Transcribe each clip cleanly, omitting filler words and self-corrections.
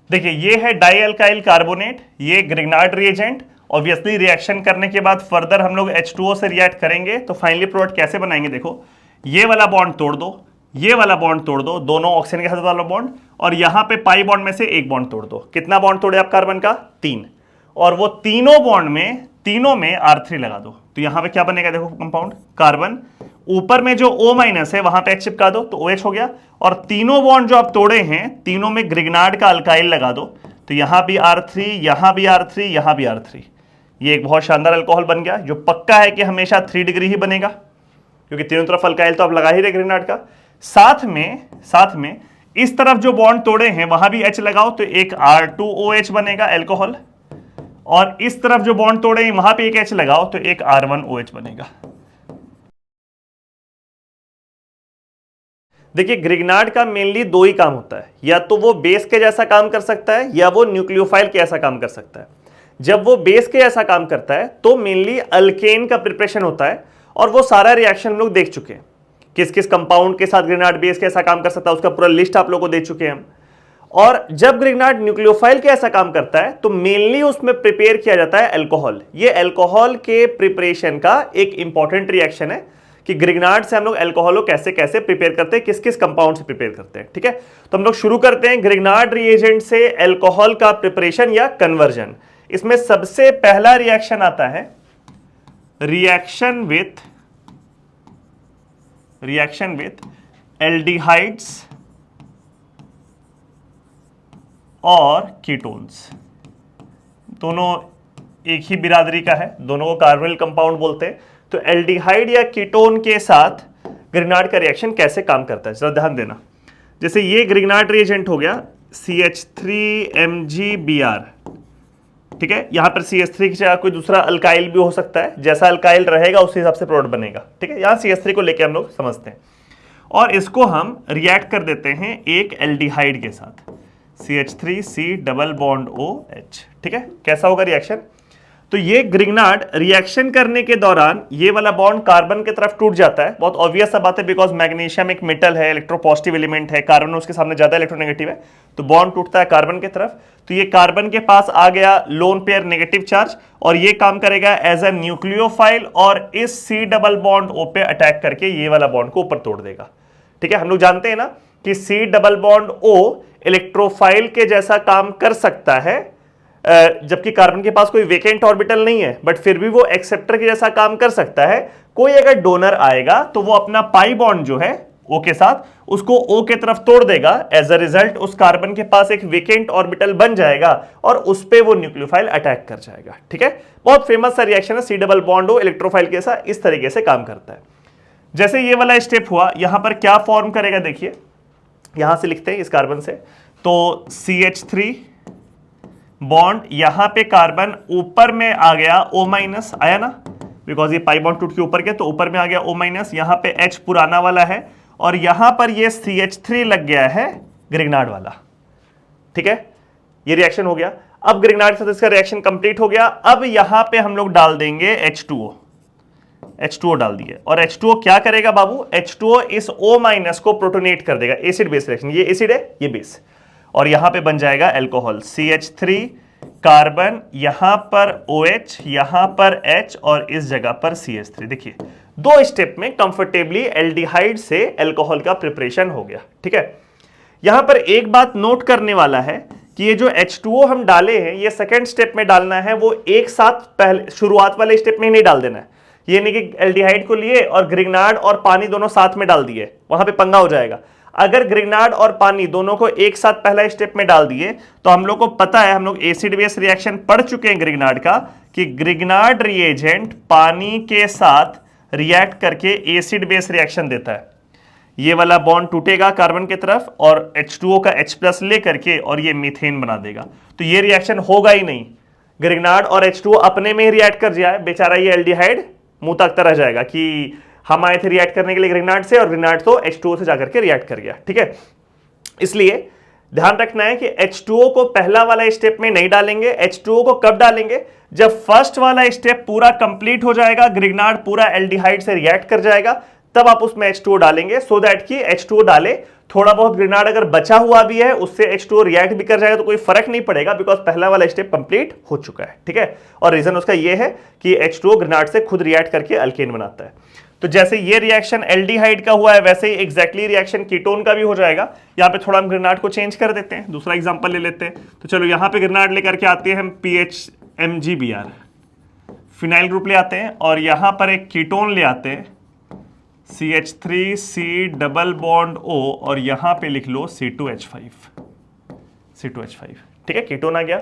देखिए ये है डाई अल्काइल कार्बोनेट, ये ग्रिग्नार्ड रिएजेंट। ऑब्वियसली रिएक्शन करने के बाद फर्दर हम लोग H2O से रिएक्ट करेंगे, तो फाइनली प्रोडक्ट कैसे बनाएंगे देखो, ये वाला बॉन्ड तोड़ दो, ये वाला बॉन्ड तोड़ दो, दोनों ऑक्सीजन के साथ वाला बॉन्ड, और यहां पे पाई बॉन्ड में से एक बॉन्ड तोड़ दो। कितना बॉन्ड तोड़े आप कार्बन का? 3। और वो तीनों बॉन्ड में, तीनों में R3 लगा दो, तो यहां पे क्या बनेगा देखो कंपाउंड कार्बन, ऊपर में जो O- है वहां पे H चिपका दो तो OH हो गया, और तीनों बॉन्ड जो आप तोड़े हैं तीनों में ग्रिग्नार्ड का अल्काइल लगा दो, तो यहां भी R3, यहां भी R3, यहां भी R3। ये एक बहुत शानदार अल्कोहल बन गया, जो पक्का है कि हमेशा 3 डिग्री ही बनेगा, क्योंकि तीनों तरफ अल्काइल तो आप लगा ही रहे ग्रिग्नार्ड का। साथ में इस तरफ जो बॉन्ड तोड़े हैं वहां भी H लगाओ, तो एक R2OH बनेगा अल्कोहल, और इस तरफ जो बॉन्ड तोड़े हैं वहां पे एक H लगाओ तो एक R1OH बनेगा। देखिए ग्रिग्नार्ड का मेनली 2 ही काम होता है, या तो वो बेस के जैसा काम कर सकता है या वो न्यूक्लियोफाइल के जैसा काम कर सकता है। जब वो बेस के जैसा काम करता है तो मेनली अल्केन का प्रिपरेशन होता है, और वो सारा रिएक्शन हम लोग देख चुके हैं, किस किस कंपाउंड के साथ ग्रिग्नार्ड बेस कैसा काम कर सकता है उसका पूरा लिस्ट आप लोगों को दे चुके हैं हम। और जब ग्रिग्नार्ड न्यूक्लियोफाइल के ऐसा काम करता है तो मेनली उसमें प्रिपेयर किया जाता है अल्कोहल। ये अल्कोहल के प्रिपरेशन का एक इंपॉर्टेंट रिएक्शन है कि ग्रिग्नार्ड से हम लोग अल्कोहल कैसे कैसे प्रिपेयर करते हैं, किस किस कंपाउंड से प्रिपेयर करते हैं। ठीक है, तो हम लोग शुरू करते हैं ग्रिग्नार्ड रिएजेंट से अल्कोहल का प्रिपरेशन या कन्वर्जन। इसमें सबसे पहला रिएक्शन आता है रिएक्शन विथ एल्डिहाइड्स और कीटोन्स। दोनों एक ही बिरादरी का है, दोनों को कार्बोनिल कंपाउंड बोलते हैं। तो एल्डिहाइड या कीटोन के साथ ग्रिग्नार्ड का रिएक्शन कैसे काम करता है जरा ध्यान देना। जैसे ये ग्रिग्नार्ड रिएजेंट हो गया CH3MgBr, ठीक है, यहां पर CH3 की जगह कोई दूसरा अल्काइल भी हो सकता है, जैसा अल्काइल रहेगा उस हिसाब से प्रोडक्ट बनेगा। ठीक है, यहां CH3 को लेके हम लोग समझते हैं, और इसको हम रिएक्ट कर देते हैं एक एल्डिहाइड के साथ, CH3C डबल बॉन्ड OH। ठीक है, कैसा होगा रिएक्शन? तो ये ग्रिग्नार्ड रिएक्शन करने के दौरान ये वाला बॉन्ड कार्बन की तरफ टूट जाता है। बहुत ऑब्वियस सा बात है, बिकॉज मैग्नीशियम एक मेटल है, इलेक्ट्रोपॉजिटिव एलिमेंट है, कार्बन उसके सामने ज्यादा इलेक्ट्रोनेगेटिव है, तो बॉन्ड टूटता है कार्बन की तरफ। तो ये कार्बन के पास आ गया लोन पेयर नेगेटिव चार्ज, और ये काम करेगा एज ए न्यूक्लियोफाइल, और इस C डबल बॉन्ड O पे अटैक करके ये वाला बॉन्ड को ऊपर तोड़ देगा। ठीक है, हम लोग जानते हैं ना कि C double bond O electrophile के जैसा काम कर सकता है, जबकि कार्बन के पास कोई वेकेंट ऑर्बिटल नहीं है, बट फिर भी वो एक्सेप्टर के जैसा काम कर सकता है। कोई अगर डोनर आएगा तो वो अपना पाई बॉन्ड जो है O के साथ उसको O के तरफ तोड़ देगा, एज अ रिजल्ट उस कार्बन के पास एक वेकेंट ऑर्बिटल बन जाएगा और उस पे वो न्यूक्लियोफाइल अटैक कर जाएगा। ठीक है, बहुत फेमस सा रिएक्शन है, C double bond O electrophile के साथ इस तरीके से काम करता है। जैसे ये वाला स्टेप हुआ, यहां पर क्या फॉर्म करेगा देखिए, यहां से लिखते हैं इस कार्बन से, तो CH3 बॉन्ड, यहां पे कार्बन ऊपर में आ गया O- आया ना, बिकॉज ये पाई बॉन्ड टूट के ऊपर गया तो ऊपर में आ गया O-, यहां पे H पुराना वाला है, और यहां पर ये CH3 लग गया है ग्रिग्नार्ड वाला। ठीक है, ये रिएक्शन हो गया। अब ग्रिग्नार्ड के साथ इसका रिएक्शन कंप्लीट हो गया। अब यहां पे हम लोग डाल देंगे H2O डाल दिए, और H2O क्या करेगा बाबू, H2O इस O- को प्रोटोनेट कर देगा, एसिड बेस रिएक्शन, ये एसिड है ये बेस, और यहां पे बन जाएगा अल्कोहल, CH3 कार्बन, यहां पर OH, यहां पर H, और इस जगह पर CH3। देखिए 2 स्टेप में कंफर्टेबली एल्डिहाइड से अल्कोहल का प्रिपरेशन हो गया। ठीक है, यहां पर एक बात नोट करने वाला है कि ये जो H2O हम डाले हैं ये सेकेंड स्टेप में डालना है, वो एक साथ पहले शुरुआत वाले स्टेप में नहीं डाल देना है। ये नहीं कि एल्डिहाइड को लिए और ग्रिग्नार्ड और पानी दोनों साथ में डाल दिए, वहां पे पंगा हो जाएगा। अगर ग्रिग्नार्ड और पानी दोनों को एक साथ पहला स्टेप में डाल दिए तो हम लोग को पता है, हम लोग एसिड बेस रिएक्शन पढ़ चुके हैं ग्रिग्नार्ड का, कि ग्रिग्नार्ड रिएजेंट पानी के साथ रिएक्ट करके एसिड बेस रिएक्शन देता है। ये वाला बॉन्ड टूटेगा कार्बन की तरफ और H2O का H+ ले करके और ये मीथेन बना देगा, तो ये रिएक्शन होगा ही नहीं। ग्रिग्नार्ड और H2O अपने में ही रिएक्ट कर जाए, बेचारा ये एल्डिहाइड मुंह तकता रह जाएगा कि हम आए थे रिएक्ट करने के लिए ग्रिग्नार्ड से, और ग्रिग्नार्ड तो H2O से जाकर के रिएक्ट कर गया। ठीक है, इसलिए ध्यान रखना है कि H2O को पहला वाला स्टेप में नहीं डालेंगे। H2O को कब डालेंगे, जब फर्स्ट वाला स्टेप पूरा कंप्लीट हो जाएगा, ग्रिग्नार्ड पूरा एल्डिहाइड से रिएक्ट कर जाएगा, तब आप उसमें H2O डालेंगे, सो दैट कि H2O डाले थोड़ा बहुत ग्रेनाड अगर बचा हुआ भी है उससे H2O रिएक्ट भी कर जाएगा तो कोई फर्क नहीं पड़ेगा, बिकॉज पहला वाला स्टेप कंप्लीट हो चुका है। ठीक है, और रीजन उसका ये है कि H2O ग्रेनाड से खुद रिएक्ट करके अल्केन बनाता है। तो जैसे ये रिएक्शन एल्डिहाइड का हुआ है वैसे ही एग्जैक्टली रिएक्शन कीटोन का भी हो जाएगा। यहाँ पे थोड़ा हम ग्रेनाड को चेंज कर देते हैं, दूसरा एग्जांपल ले लेते हैं। तो चलो यहाँ पे ग्रेनाड लेकर के आते हैं हम PHMgBr, फिनाइल ग्रुप ले आते हैं, और यहाँ पर एक कीटोन ले आते हैं CH3C डबल बॉन्ड O, और यहाँ पे लिख लो C2H5। ठीक है, कीटोन आ गया।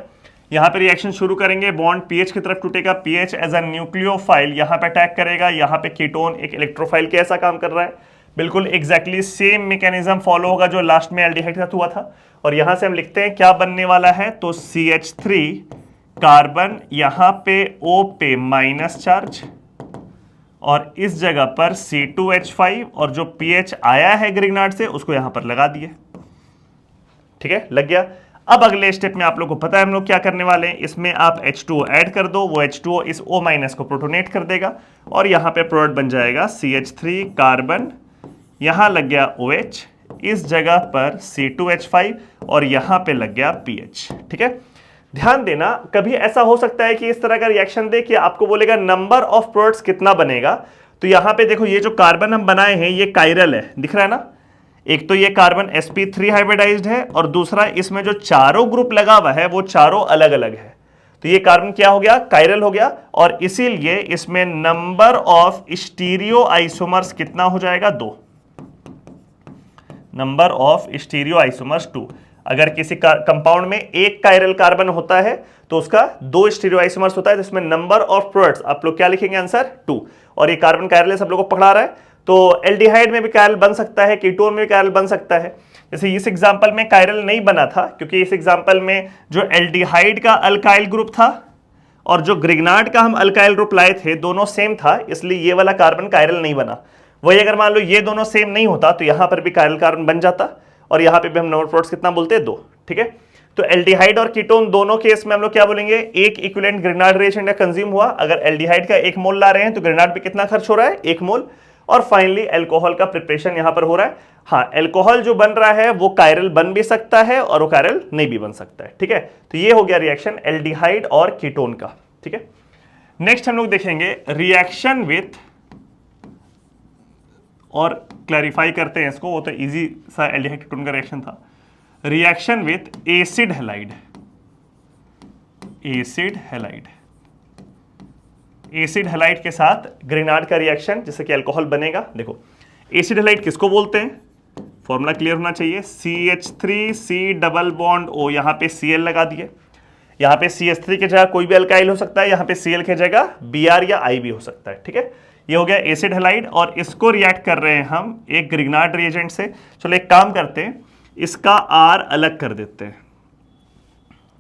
यहाँ पे रिएक्शन शुरू करेंगे, बॉन्ड पीएच की तरफ टूटेगा, पीएच एज अ न्यूक्लियोफाइल यहाँ पे अटैक करेगा, यहाँ पे कीटोन एक इलेक्ट्रोफाइल के ऐसा काम कर रहा है। बिल्कुल एग्जैक्टली सेम मैकेनिज्म फॉलो होगा जो लास्ट में एल्डिहाइड का हुआ था। और यहाँ से हम लिखते हैं क्या बनने वाला है, तो CH3 कार्बन यहाँ पे O पे माइनस चार्ज, और इस जगह पर C2H5, और जो पीएच आया है ग्रिग्नार्ड से उसको यहाँ पर लगा दिए। ठीक है, लग गया। अब अगले स्टेप में आप लोग को पता है हम लोग क्या करने वाले हैं, इसमें आप H2O ऐड कर दो, वो H2O इस O माइनस को प्रोटोनेट कर देगा, और यहाँ पे प्रोडक्ट बन जाएगा CH3 कार्बन, यहाँ लग गया OH, इस जगह पर C2H5, और यहाँ पे लग गया PH। ठीक है, ध्यान देना, कभी ऐसा हो सकता है कि इस तरह का रिएक्शन दे कि आपको बोलेगा नंबर ऑफ प्रोडक्ट्स कितना बनेगा। तो यहाँ पे देखो ये जो कार्बन हम बनाए हैं ये कायरल है, दिख रहा है ना। एक तो ये कार्बन sp3 हाइब्रिडाइज्ड है, और दूसरा इसमें जो चारों ग्रुप लगा हुआ है वो चारों अलग अलग है। तो ये कार्बन क्या हो गया, कायरल हो गया, और इसीलिए इसमें नंबर ऑफ स्टीरियो आइसोमर्स कितना हो जाएगा, 2। Number of stereo isomers 2। अगर किसी कंपाउंड में एक कायरल कार्बन होता है तो उसका 2 स्टीरियो आइसोमर्स होता है, तो इसमें नंबर ऑफ प्रोडक्ट्स आप लोग क्या लिखेंगे, आंसर 2। और ये कार्बन कायरल सब लोगों को पकड़ा रहा है, तो एल्डिहाइड में भी कायरल बन सकता है, कीटोन में भी कायरल बन सकता है। जैसे इस एग्जांपल में कायरल नहीं बना था क्योंकि इस एग्जांपल में जो एल्डिहाइड का अल्काइल ग्रुप था और जो ग्रिग्नार्ड का हम अल्काइल ग्रुप लाए थे दोनों सेम था, इसलिए ये वाला कार्बन कायरल नहीं बना। वही अगर मान लो ये दोनों सेम नहीं होता तो यहां पर भी कायरल कार्बन बन जाता, और यहां पे भी हम नंबर प्रोडक्ट्स कितना बोलते हैं, 2। ठीक है, तो एल्डिहाइड और कीटोन दोनों केस में हम लोग क्या बोलेंगे, एक इक्विवेलेंट ग्रिग्नार्ड रिएजेंट कंज्यूम हुआ। अगर एल्डिहाइड का 1 मोल ला रहे हैं तो ग्रिग्नार्ड पे कितना खर्च हो रहा है, 1 मोल। और फाइनली एल्कोहल का प्रिपरेशन यहां पर हो रहा है। हाँ, एल्कोहल जो बन रहा है वो कायरल बन भी सकता है और वो कायरल नहीं भी बन सकता है। ठीक है, तो ये हो गया रिएक्शन एल्डिहाइड और कीटोन का। ठीक है, नेक्स्ट हम लोग देखेंगे रिएक्शन विथ, और क्लैरिफाई करते हैं इसको, वो तो इजी सा एल्डिहाइड कीटोन का रिएक्शन था। Reaction with acid halide. Acid halide, acid halide के साथ ग्रिग्नार्ड का रिएक्शन जिससे कि अल्कोहल बनेगा। देखो एसिड हैलाइड किसको बोलते हैं, फॉर्मूला क्लियर होना चाहिए। CH3C डबल बॉन्ड O, यहाँ पे Cl लगा दिए, यहाँ पे CH3 की जगह कोई भी अल्काइल हो सकता है, यहाँ पे Cl की जगह Br या I भी हो सकता है। ठीक है, ये हो गया एसिड हैलाइड, और इसको रिएक्ट कर रहे हैं हम एक ग्रिग्नार्ड रिएजेंट से। चलो एक काम करते हैं, इसका R अलग कर देते हैं,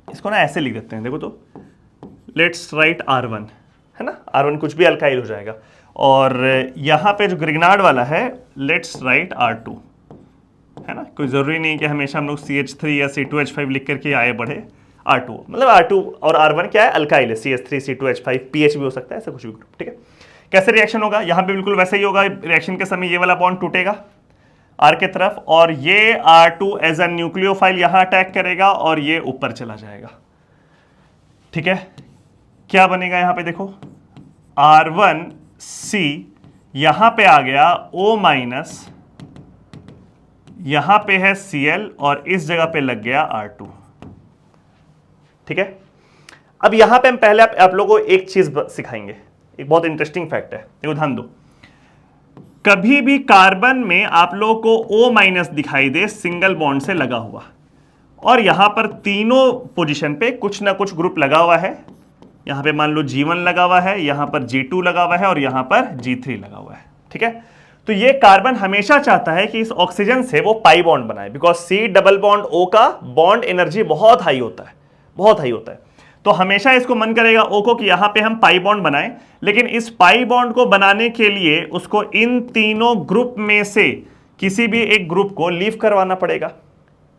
इसको ना ऐसे लिख देते हैं, देखो तो लेट्स राइट R1, है ना, R1 कुछ भी अल्काइल हो जाएगा। और यहाँ पे जो ग्रिग्नार्ड वाला है लेट्स राइट R2, है ना, कोई ज़रूरी नहीं कि हमेशा हम लोग CH3 या C2H5 लिख करके आए बढ़े। R2 मतलब R2 और R1 क्या है, अल्काइल है, CH3 C2H5 PH भी हो सकता है, ऐसा कुछ भी। ठीक है, कैसे रिएक्शन होगा, यहाँ पे बिल्कुल वैसे ही होगा। रिएक्शन के समय ये वाला बॉन्ड टूटेगा R के तरफ, और ये R2 एज अ न्यूक्लियोफाइल यहाँ अटैक करेगा और ये ऊपर चला जाएगा। ठीक है, क्या बनेगा यहाँ पे देखो, R1C यहाँ पे आ गया O माइनस, यहां पे है Cl, और इस जगह पे लग गया R2। ठीक है, अब यहां पे हम पहले आप लोगों को एक चीज सिखाएंगे, एक बहुत इंटरेस्टिंग फैक्ट है, देखो ध्यान दो। कभी भी कार्बन में आप लोगों को O माइनस दिखाई दे सिंगल बॉन्ड से लगा हुआ, और यहां पर तीनों पोजीशन पे कुछ ना कुछ ग्रुप लगा हुआ है। यहां पे मान लो G1 लगा हुआ है, यहां पर G2 लगा हुआ है, और यहां पर G3 लगा हुआ है। ठीक है, तो ये कार्बन हमेशा चाहता है कि इस ऑक्सीजन से वो पाई बॉन्ड बनाए, because C double bond O का बॉन्ड एनर्जी बहुत हाई होता है, बहुत हाई होता है। तो हमेशा इसको मन करेगा O को कि यहां पे हम पाई बॉन्ड बनाएं, लेकिन इस पाई बॉन्ड को बनाने के लिए उसको इन तीनों ग्रुप में से किसी भी एक ग्रुप को लीव करवाना पड़ेगा।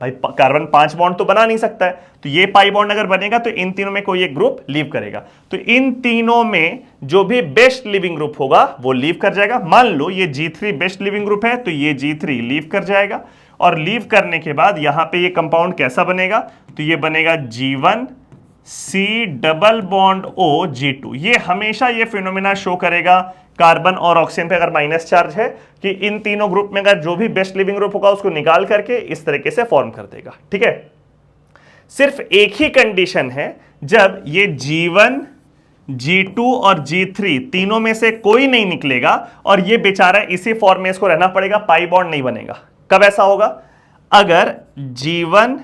भाई कार्बन 5 बॉन्ड तो बना नहीं सकता है, तो ये पाई बॉन्ड अगर बनेगा तो इन तीनों में कोई एक ग्रुप लीव करेगा। तो इन तीनों में जो भी बेस्ट लिविंग ग्रुप होगा वो लीव कर जाएगा। मान लो ये G3 बेस्ट लिविंग ग्रुप है तो ये G3 लीव कर जाएगा, और लीव करने के बाद यहां पे ये कंपाउंड कैसा बनेगा, तो ये बनेगा G1 C double bond O G2। ये हमेशा ये फिनोमेना शो करेगा कार्बन और ऑक्सीजन पे अगर माइनस चार्ज है कि इन तीनों ग्रुप में अगर जो भी बेस्ट लिविंग ग्रुप होगा उसको निकाल करके इस तरीके से फॉर्म कर देगा। ठीक है, सिर्फ एक ही कंडीशन है, जब ये G1 G2 और G3 तीनों में से कोई नहीं निकलेगा और ये बेचारा इसी फॉर्म में इसको रहना पड़ेगा, पाई बॉन्ड नहीं बनेगा। कब ऐसा होगा, अगर G1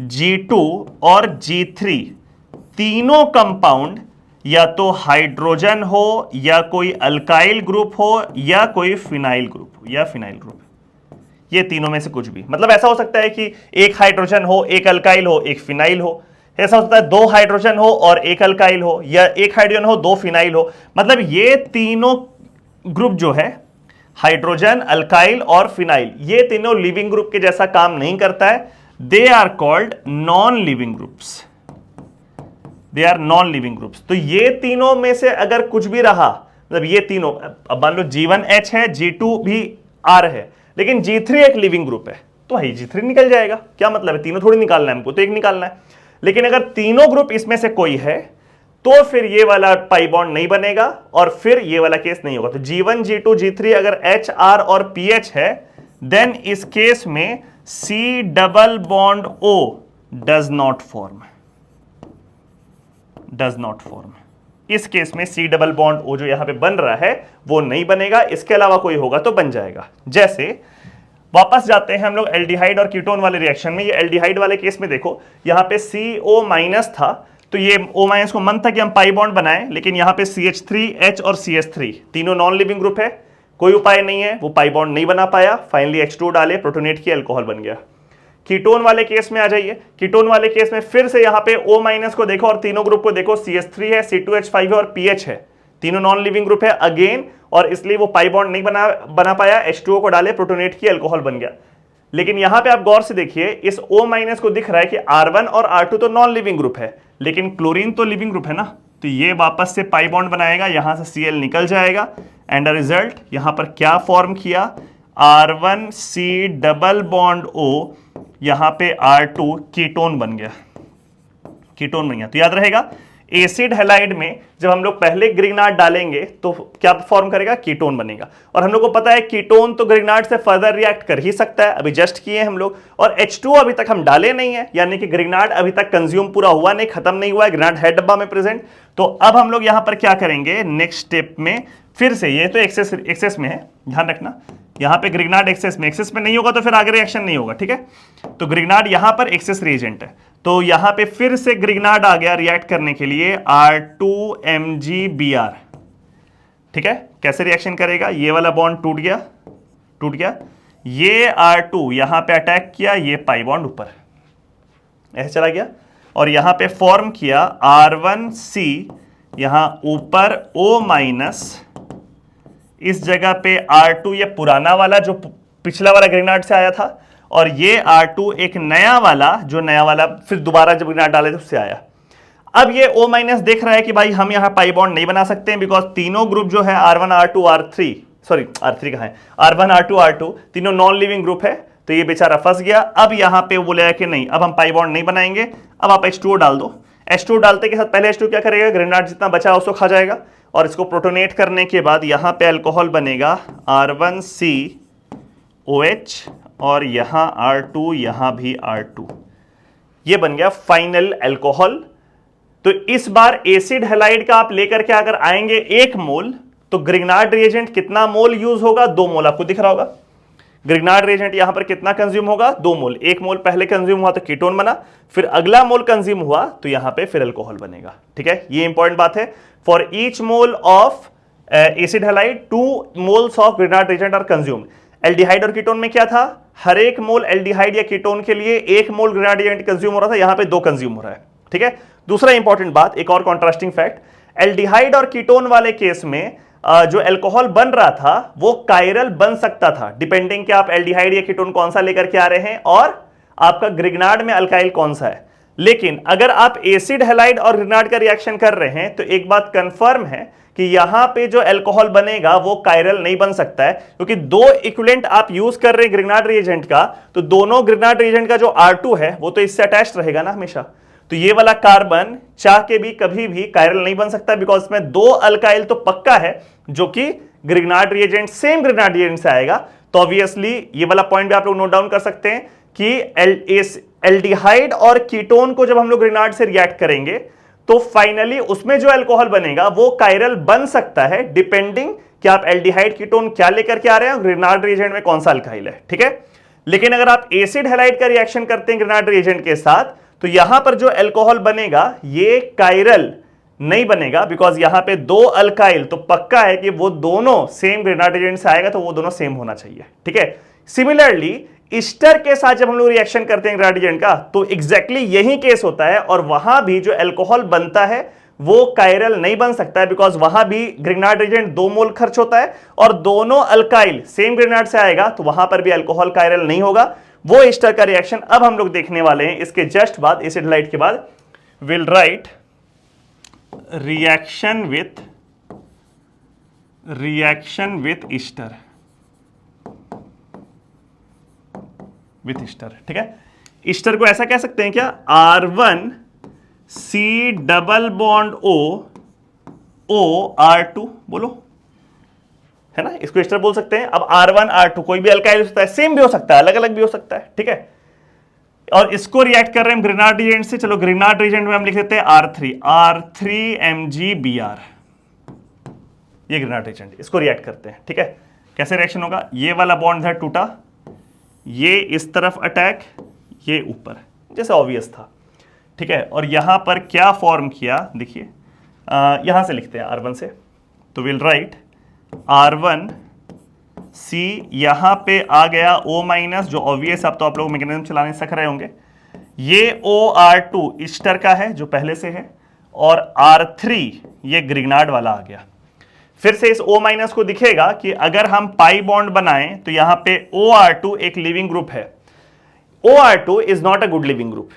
G2 और G3 तीनों कंपाउंड या तो हाइड्रोजन हो या कोई अल्काइल ग्रुप हो या कोई फिनाइल ग्रुप हो या फिनाइल ग्रुप, ये तीनों में से कुछ भी। मतलब ऐसा हो सकता है कि एक हाइड्रोजन हो, एक अल्काइल हो, एक फिनाइल हो। ऐसा हो सकता है दो हाइड्रोजन हो और एक अल्काइल हो, या एक हाइड्रोजन हो दो फिनाइल हो। मतलब ये तीनों ग्रुप जो है हाइड्रोजन, अल्काइल और फिनाइल, ये तीनों लिविंग ग्रुप के जैसा काम नहीं करता है। They are called non living groups, they are non living groups. तो ये तीनों में से अगर कुछ भी रहा, मतलब ये तीनों, अब मान लो G1 H है, G2 भी R है, लेकिन G3 एक लिविंग ग्रुप है, तो वही G3 निकल जाएगा। क्या मतलब है, तीनों थोड़ी निकालना है हमको, तो एक निकालना है। लेकिन अगर तीनों ग्रुप इसमें से कोई है तो फिर ये वाला पाई बॉन्ड नहीं बनेगा और फिर ये वाला केस नहीं होगा। तो G1 G2 G3 अगर H R और PH है, देन इस केस में C double bond O does not form, does not form. इस केस में C डबल बॉन्ड O जो यहां पे बन रहा है वो नहीं बनेगा, इसके अलावा कोई होगा तो बन जाएगा। जैसे वापस जाते हैं हम लोग एल्डिहाइड और कीटोन वाले रिएक्शन में। ये एल्डिहाइड वाले केस में देखो, यहां पे CO माइनस था, तो ये O माइनस को मन था कि हम पाई बॉन्ड बनाएं, लेकिन यहां पे CH3H और CH3 तीनों नॉन लिविंग ग्रुप है, कोई उपाय नहीं है, वो पाई बॉन्ड नहीं बना पाया। फाइनली H2 डाले, प्रोटोनेट किया, अल्कोहल बन गया। कीटोन वाले केस में आ जाइए। कीटोन वाले केस में फिर से यहां पे O माइनस को देखो और तीनों ग्रुप को देखो, CH3 है, C2H5 है और PH है, तीनों नॉन लिविंग ग्रुप है अगेन, और इसलिए वो पाई बॉन्ड नहीं बना पाया। H2O को डाले, प्रोटोनेट किया, अल्कोहल बन गया। लेकिन यहां पे आप गौर से देखिए, इस O माइनस को दिख रहा है कि R1 और R2 तो नॉन लिविंग ग्रुप है, लेकिन क्लोरीन तो लिविंग ग्रुप है ना, तो ये वापस से पाई बॉन्ड बनाएगा, यहां से Cl निकल जाएगा, एंड अ रिजल्ट यहां पर क्या फॉर्म किया, R1C डबल बॉन्ड O, यहां पे R2 कीटोन बन गया, कीटोन बन गया। तो याद रहेगा, एसिड हैलाइड में जब हम लोग पहले ग्रिग्नार्ड डालेंगे तो क्या फॉर्म करेगा, कीटोन बनेगा। और हम लोग को पता है कीटोन तो ग्रिग्नार्ड से फर्दर रिएक्ट कर ही सकता है, अभी जस्ट किए हम लोग। और H2O अभी तक हम डाले नहीं है, यानी कि ग्रिग्नार्ड अभी तक कंज्यूम पूरा हुआ नहीं, खत्म नहीं हुआ है, ग्रिग्नार्ड है डब्बा में प्रेजेंट। तो अब हम लोग यहां पर क्या करेंगे, नेक्स्ट स्टेप में फिर से, ये तो एक्सेस में है, ध्यान रखना, यहां पे ग्रिग्नार्ड एक्सेस में नहीं होगा तो फिर आगे रिएक्शन नहीं होगा। ठीक है, तो ग्रिग्नार्ड यहां पर एक्सेस रिएजेंट है, तो यहां पे फिर से ग्रिग्नार्ड आ गया रिएक्ट करने के लिए, R2MgBr। ठीक है, कैसे रिएक्शन करेगा, ये वाला बॉन्ड टूट गया, ये R2 यहां पे अटैक किया, ये पाई बॉन्ड ऊपर ऐसे चला गया, और यहां पे फॉर्म किया R1C, यहां ऊपर O माइनस, इस जगह पे R2 ये पुराना वाला जो पिछला वाला ग्रिग्नार्ड से आया था, और ये R2 एक नया वाला, जो नया वाला फिर दोबारा जब ग्रिग्नार्ड डाले तो उससे आया। अब ये O माइनस देख रहा है कि भाई हम यहां पाई बॉन्ड नहीं बना सकते हैं, बिकॉज तीनों ग्रुप जो है R1 R2 R3, sorry R3 कहां है, R1 R2 R2 तीनों नॉन लिविंग ग्रुप है, तो ये बेचारा फंस गया। अब यहां पे बोलेगा कि नहीं, अब हम पाई बॉन्ड नहीं बनाएंगे, अब आप H2O डाल दो। H2O डालते के साथ पहले H2 क्या करेगा, ग्रिग्नार्ड जितना बचा उसको खा जाएगा, और इसको प्रोटोनेट करने के बाद यहां पे अल्कोहल बनेगा R1COH, और यहां R2, यहां भी R2, ये बन गया फाइनल अल्कोहल। तो इस बार एसिड हैलाइड का आप लेकर के अगर आएंगे 1 मोल, तो ग्रिग्नार्ड रिएजेंट कितना मोल यूज होगा, 2 मोल, आपको दिख रहा होगा। ग्रिग्नार्ड रिएजेंट यहां पर कितना कंज्यूम होगा, 2 मोल। 1 मोल पहले कंज्यूम हुआ तो कीटोन बना, फिर अगला मोल कंज्यूम हुआ तो यहां पे फिर अल्कोहल बनेगा। ठीक है, ये इंपॉर्टेंट बात है। For each mole of acid halide 2 moles of Grignard reagent are consumed. Aldehyde और कीटोन में क्या था, हर एक मोल एल्डिहाइड या कीटोन के लिए 1 मोल ग्रिग्नार्ड रिएजेंट कंज्यूम हो रहा था, यहां पे 2 कंज्यूम हो रहा है। ठीक है, दूसरा इंपॉर्टेंट बात, एक और कॉन्ट्रास्टिंग फैक्ट, एल्डिहाइड और कीटोन वाले केस में जो अल्कोहल बन रहा था वो कायरल बन सकता था, डिपेंडिंग कि आप एल्डिहाइड या कीटोन कौन सा लेकर के आ रहे हैं और आपका ग्रिग्नार्ड में अल्काइल कौन सा है। लेकिन अगर आप एसिड हैलाइड और ग्रिग्नार्ड का रिएक्शन कर रहे हैं तो एक बात कंफर्म है कि यहां पे जो अल्कोहल बनेगा वो कायरल नहीं बन सकता है, क्योंकि दो इक्विवेलेंट आप यूज कर रहे हैं ग्रिग्नार्ड रिएजेंट का, तो दोनों ग्रिग्नार्ड रिएजेंट का जो R2 है वो तो इससे अटैच्ड रहेगा ना हमेशा। तो ये वाला कार्बन चाह के भी कभी भी कायरल नहीं बन सकता, बिकॉज इसमें दो अल्काइल तो पक्का है जो कि Grignard reagent, same Grignard reagent से आएगा। तो ऑब्वियसली ये वाला पॉइंट भी आप लोग नोट डाउन कर सकते हैं कि एल्डिहाइड और कीटोन को जब हम लोग ग्रिग्नार्ड से रिएक्ट करेंगे तो फाइनली उसमें जो अल्कोहल बनेगा वो कायरल बन सकता है, डिपेंडिंग कि आप एल्डिहाइड कीटोन क्या लेकर के आ रहे हैं, ग्रिग्नार्ड रिएजेंट में कौन सा अल्काइल है, ठीक है। लेकिन अगर आप एसिड हैलाइड का रिएक्शन करते हैं ग्रिग्नार्ड रिएजेंट के साथ, तो यहां पर जो अल्कोहल बनेगा ये कायरल नहीं बनेगा, बिकॉज यहां पे दो अल्काइल तो पक्का है कि वो दोनों सेम ग्रिग्नार्ड रिएजेंट से आएगा, तो वो दोनों सेम होना चाहिए, ठीक है। सिमिलरली ईस्टर के साथ जब हम लोग रिएक्शन करते हैं ग्रिग्नार्ड रिएजेंट का, तो एग्जैक्टली यही केस होता है, और वहां भी जो अल्कोहल बनता है वो कायरल नहीं बन सकता है, बिकॉज वहां भी ग्रिग्नार्ड रिएजेंट 2 मोल खर्च होता है और दोनों अल्काइल सेम ग्रिग्नार्ड से आएगा, तो वहां पर भी अल्कोहल कायरल नहीं होगा। वो ईस्टर का रिएक्शन अब हम लोग देखने वाले हैं। इसके जस्ट बाद एसिड हैलाइड के बाद will write reaction with Easter, ठीक है। ईस्टर को ऐसा कह सकते हैं क्या, R1C double bond O R2, बोलो, है ना, इसको ईस्टर बोल सकते हैं। अब R1 R2 कोई भी अल्काइल हो सकता है, सेम भी हो सकता है, अलग अलग भी हो सकता है, ठीक है। और इसको रिएक्ट कर रहे हैं ग्रिग्नार्ड रिएजेंट से, चलो ग्रिग्नार्ड रिएजेंट में हम लिख देते हैं R3 MgBr, ये ग्रिग्नार्ड रिएजेंट, इसको रिएक्ट करते हैं, ठीक है। कैसे रिएक्शन होगा, ये वाला बॉन्ड है टूटा, ये इस तरफ अटैक, ये ऊपर, जैसे ऑब्वियस था, ठीक है। और यहां पर क्या फॉर्म किया, देखिए यहां से लिखते हैं R1 से, तो विल राइट R1C, यहां पे आ गया O- जो ऑब्वियस, अब तो आप लोग मैकेनिज्म चलाने सीख रहे होंगे। ये OR2 ईस्टर का है जो पहले से है, और R3 ये ग्रिग्नार्ड वाला आ गया। फिर से इस O- को दिखेगा कि अगर हम पाई बॉन्ड बनाएं तो यहां पे OR2 एक लिविंग ग्रुप है। OR2 is not a good leaving group,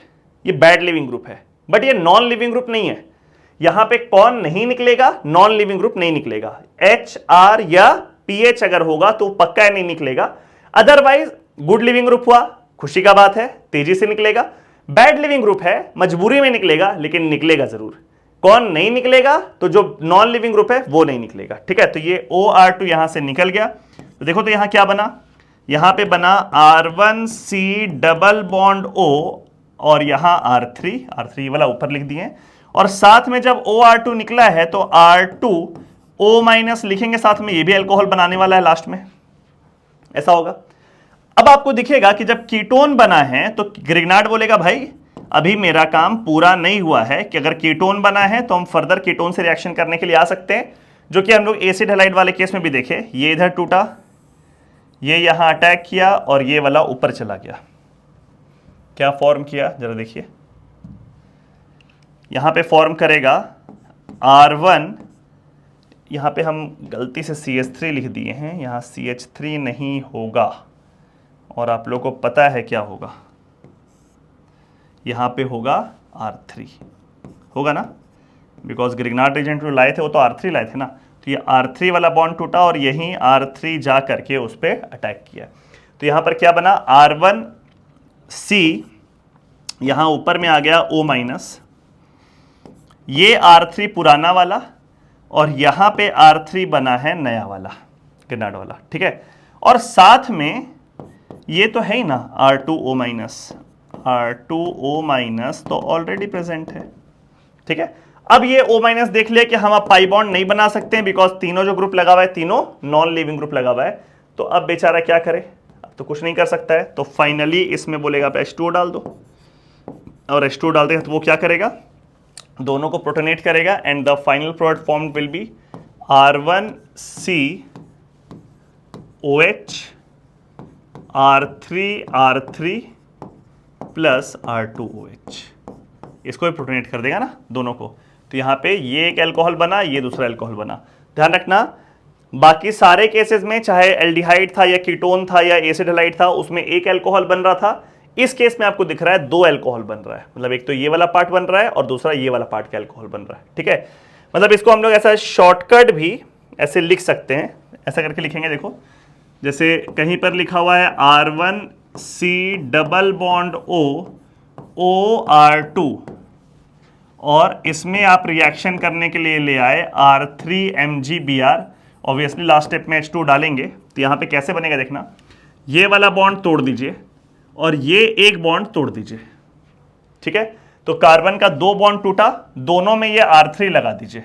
ये बैड लिविंग ग्रुप है, बट ये नॉन लिविंग ग्रुप नहीं है। यहां पे कौन नहीं निकलेगा, नॉन लिविंग ग्रुप नहीं निकलेगा। HR या PH अगर होगा तो पक्का नहीं निकलेगा, अदरवाइज गुड लिविंग ग्रुप हुआ, खुशी का बात है, तेजी से निकलेगा। बैड लिविंग ग्रुप है, मजबूरी में निकलेगा, लेकिन निकलेगा जरूर। कौन नहीं निकलेगा, तो जो नॉन लिविंग ग्रुप है वो नहीं निकलेगा, ठीक है। तो ये OR2 यहां से निकल गया, तो देखो तो यहां क्या बना, यहां पे बना R1C डबल बॉन्ड O, और यहां R3 वाला ऊपर लिख दिए, और साथ में जब OR2 निकला है तो R2O- लिखेंगे साथ में, ये भी अल्कोहल बनाने वाला है लास्ट में, ऐसा होगा। अब आपको दिखेगा कि जब कीटोन बना है तो ग्रिग्नार्ड बोलेगा भाई अभी मेरा काम पूरा नहीं हुआ है, कि अगर कीटोन बना है तो हम फर्दर कीटोन से रिएक्शन करने के लिए आ सकते हैं, जो कि हम लोग एसिड हैलाइड वाले केस में भी देखे। ये इधर टूटा, ये यहां अटैक किया, और ये वाला ऊपर चला गया। क्या फॉर्म किया जरा देखिए, यहां पे फॉर्म करेगा R1, यहां पे हम गलती से CH3 लिख दिए हैं, यहां CH3 नहीं होगा, और आप लोगों को पता है क्या होगा, यहां पे होगा R3 होगा ना, बिकॉज ग्रिग्नार्ड रिएजेंट जो लाए थे वो तो R3 लाए थे ना। तो ये R3 वाला बॉन्ड टूटा और यहीं R3 जा करके उस पर अटैक किया। तो यहां पर क्या बना, R1C यहां ऊपर में आ गया O-, ये R3 पुराना वाला, और यहां पे R3 बना है नया वाला, ग्रिग्नार्ड वाला, ठीक है। और साथ में ये तो है ही ना R2O-, R2O- तो ऑलरेडी प्रेजेंट है, ठीक है। अब ये O- देख लिया कि हम अब पाई बॉन्ड नहीं बना सकते हैं, बिकॉज तीनों जो ग्रुप लगा हुआ है तीनों नॉन लिविंग ग्रुप लगा हुआ है। तो अब बेचारा क्या करे, अब तो कुछ नहीं कर सकता है। तो फाइनली इसमें बोलेगा आप H2O डाल दो, और H2O डालते हैं तो वो क्या करेगा, दोनों को प्रोटोनेट करेगा, and the final product form will be R1COH R3 plus R2OH, इसको भी प्रोटोनेट कर देगा ना दोनों को। तो यहां पे ये एक अल्कोहल बना, ये दूसरा अल्कोहल बना। ध्यान रखना, बाकी सारे केसेस में चाहे एल्डिहाइड था या कीटोन था या एसिड हैलाइड था, उसमें एक अल्कोहल बन रहा था। इस केस में आपको दिख रहा है 2 अल्कोहल बन रहा है, मतलब एक तो ये वाला पार्ट बन रहा है और दूसरा ये वाला पार्ट का अल्कोहल बन रहा है, ठीक है। मतलब इसको हम लोग ऐसा शॉर्टकट भी ऐसे लिख सकते हैं, ऐसा करके लिखेंगे। देखो जैसे कहीं पर लिखा हुआ है R1C डबल बॉन्ड OR2, और इसमें आप रिएक्शन करने के लिए ले आए R3MgBr। ऑब्वियसली लास्ट स्टेप में H2 डालेंगे, तो यहाँ पे कैसे बनेगा देखना, ये वाला बॉन्ड तोड़ दीजिए और ये एक बॉन्ड तोड़ दीजिए, ठीक है। तो कार्बन का 2 बॉन्ड टूटा, दोनों में ये R3 लगा दीजिए,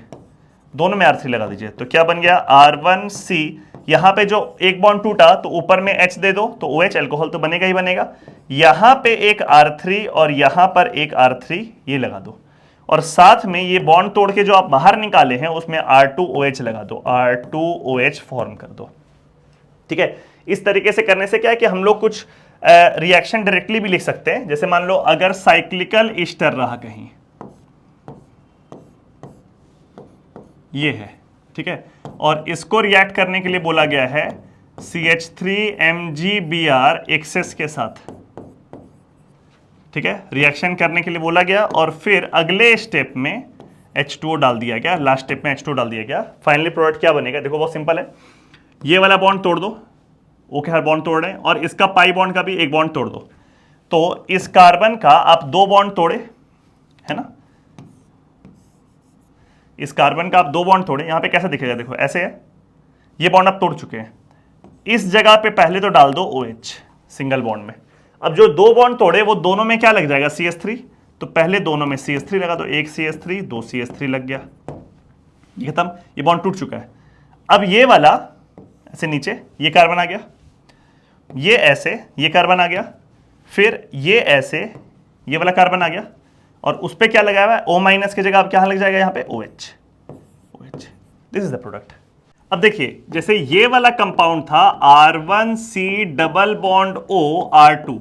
दोनों में R3 लगा दीजिए, तो क्या बन गया R1C। यहां पे जो एक बॉन्ड टूटा तो ऊपर में H दे दो, तो OH अल्कोहल तो बनेगा ही बनेगा। यहां पे एक R3 और यहां पर एक R3 ये लगा दो, और साथ में ये बॉन्ड तोड़ के जो आप बाहर निकाले हैं उसमें R2OH लगा दो, R2OH फॉर्म कर दो, ठीक है। इस तरीके से करने से क्या है कि हम लोग कुछ रिएक्शन डायरेक्टली भी लिख सकते हैं। जैसे मान लो अगर साइक्लिकल ईस्टर रहा कहीं, ये है, ठीक है, और इसको रिएक्ट करने के लिए बोला गया है CH3MgBr एक्सेस के साथ, ठीक है, रिएक्शन करने के लिए बोला गया, और फिर अगले स्टेप में H2O डाल दिया गया, लास्ट स्टेप में H2O डाल दिया गया। फाइनली प्रोडक्ट क्या बनेगा, देखो बहुत सिंपल है, ये वाला बॉन्ड तोड़ दो, ओके हर बॉन्ड तोड़ रहे हैं, और इसका पाई बॉन्ड का भी एक बॉन्ड तोड़ दो। तो इस कार्बन का आप 2 बॉन्ड तोड़े, है ना, इस कार्बन का आप 2 बॉन्ड तोड़े, यहां पे कैसा दिखेगा, देखो ऐसे है, ये बॉन्ड आप तोड़ चुके हैं। इस जगह पे पहले तो डाल दो OH सिंगल बॉन्ड में। अब जो 2 बॉन्ड तोड़े वो दोनों में क्या लग जाएगा, CH3, तो पहले दोनों में CH3 लगा दो, एक CH3 2 CH3 लग गया, ये खत्म, ये बॉन्ड टूट चुका है। अब ये वाला ऐसे नीचे ये कार्बन आ गया, ये ऐसे ये कार्बन आ गया, फिर ये ऐसे ये वाला कार्बन आ गया, और उस पर क्या लगाया हुआ है, O- की जगह अब क्या लग जाएगा यहाँ पे OH। This is the product. अब देखिए जैसे ये वाला कंपाउंड था R1C डबल बॉन्ड OR2,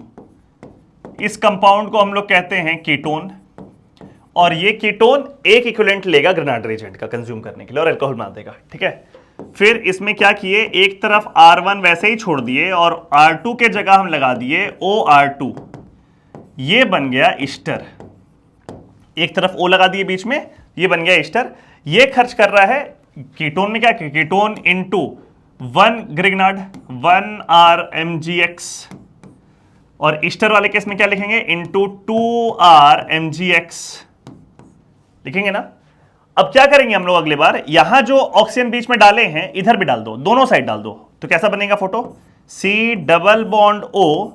इस कंपाउंड को हम लोग कहते हैं कीटोन, और ये कीटोन एक इक्विवेलेंट लेगा ग्रेनाइड रिएजेंट का कंज्यूम करने के लिए और अल्कोहल बना देगा, ठीक है। फिर इसमें क्या किए, एक तरफ R1 वैसे ही छोड़ दिए और R2 के जगह हम लगा दिए OR2, ये बन गया ईस्टर। एक तरफ O लगा दिए बीच में, ये बन गया ईस्टर। ये खर्च कर रहा है कीटोन में, क्या कीटोन इनटू 1 ग्रिग्नार्ड 1RMgX, और ईस्टर वाले केस में क्या लिखेंगे, इनटू 2RMgX लिखेंगे ना। अब क्या करेंगे हम लोग अगले बार, यहां जो ऑक्सीजन बीच में डाले हैं इधर भी डाल दो, दोनों साइड डाल दो, तो कैसा बनेगा photo, C double bond O,